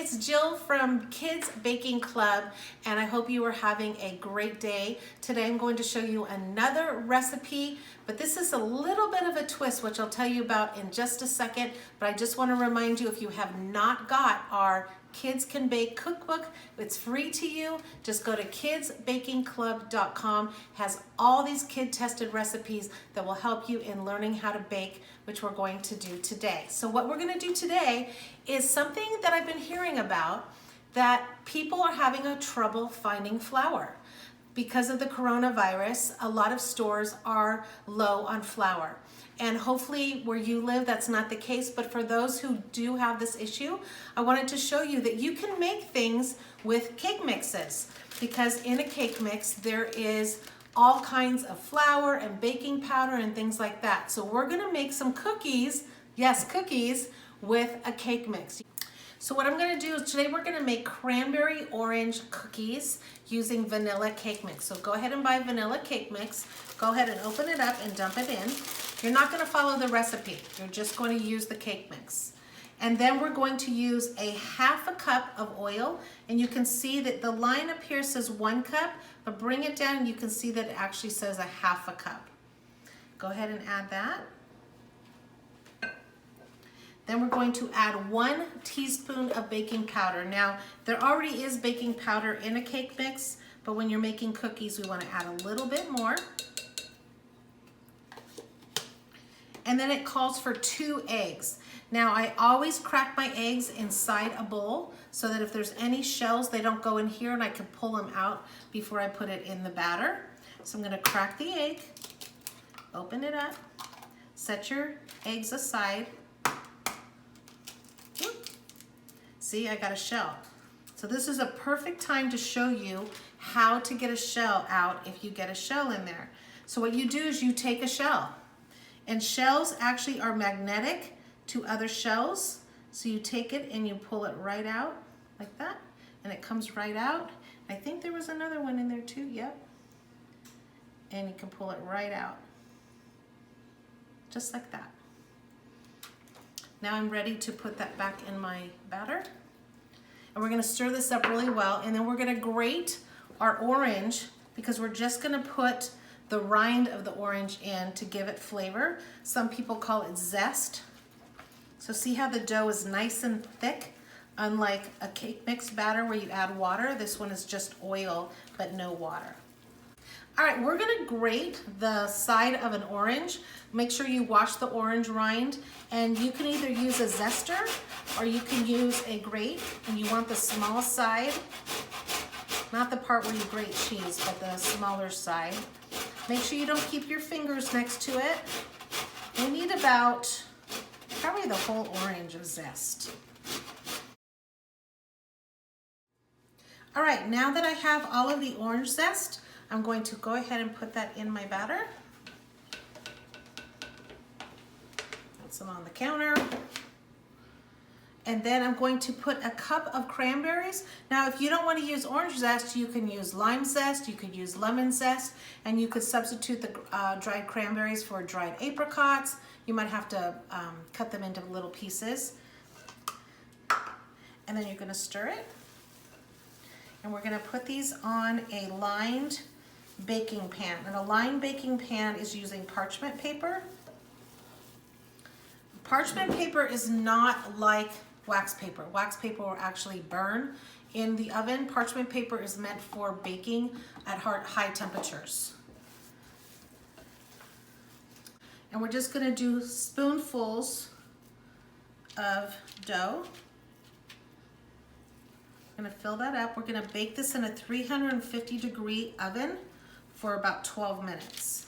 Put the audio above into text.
it's Jill from Kids Baking Club, and I hope you are having a great day. Today I'm going to show you another recipe, but this is a little bit of a twist, which I'll tell you about in just a second. But I just want to remind you, if you have not got our Kids Can Bake cookbook, it's free to you. Just go to kidsbakingclub.com. It has all these kid-tested recipes that will help you in learning how to bake, which we're going to do today. So what we're going to do today is something that I've been hearing about, that people are having a trouble finding flour. Because of the coronavirus, a lot of stores are low on flour. And hopefully where you live, that's not the case. But for those who do have this issue, I wanted to show you that you can make things with cake mixes. Because in a cake mix, there is all kinds of flour and baking powder and things like that. So we're gonna make some cookies, yes, cookies, with a cake mix. So what I'm gonna do is today we're gonna make cranberry orange cookies using vanilla cake mix. So go ahead and buy vanilla cake mix. Go ahead and open it up and dump it in. You're not gonna follow the recipe. You're just going to use the cake mix. And then we're going to use a half a cup of oil. And you can see that the line up here says 1 cup, but bring it down and you can see that it actually says a half a cup. Go ahead and add that. Then we're going to add 1 teaspoon of baking powder. Now, there already is baking powder in a cake mix, but when you're making cookies, we want to add a little bit more. And then it calls for 2 eggs. Now, I always crack my eggs inside a bowl so that if there's any shells, they don't go in here and I can pull them out before I put it in the batter. So I'm going to crack the egg, open it up, set your eggs aside. See, I got a shell. So this is a perfect time to show you how to get a shell out if you get a shell in there. So what you do is you take a shell, and shells actually are magnetic to other shells. So you take it and you pull it right out like that, and it comes right out. I think there was another one in there too, yep. And you can pull it right out, just like that. Now I'm ready to put that back in my batter. And we're gonna stir this up really well, and then we're gonna grate our orange, because we're just gonna put the rind of the orange in to give it flavor. Some people call it zest. So see how the dough is nice and thick? Unlike a cake mix batter where you add water, this one is just oil, but no water. All right, we're gonna grate the side of an orange. Make sure you wash the orange rind, and you can either use a zester or you can use a grate, and you want the small side, not the part where you grate cheese, but the smaller side. Make sure you don't keep your fingers next to it. We need about probably the whole orange of zest. All right, now that I have all of the orange zest, I'm going to go ahead and put that in my batter. Put some on the counter. And then I'm going to put a cup of cranberries. Now, if you don't want to use orange zest, you can use lime zest, you could use lemon zest, and you could substitute the dried cranberries for dried apricots. You might have to cut them into little pieces. And then you're going to stir it. And we're going to put these on a lined baking pan. And a lined baking pan is using parchment paper. Parchment paper is not like wax paper. Wax paper will actually burn in the oven. Parchment paper is meant for baking at high temperatures. And we're just going to do spoonfuls of dough. I'm going to fill that up. We're going to bake this in a 350-degree oven for about 12 minutes.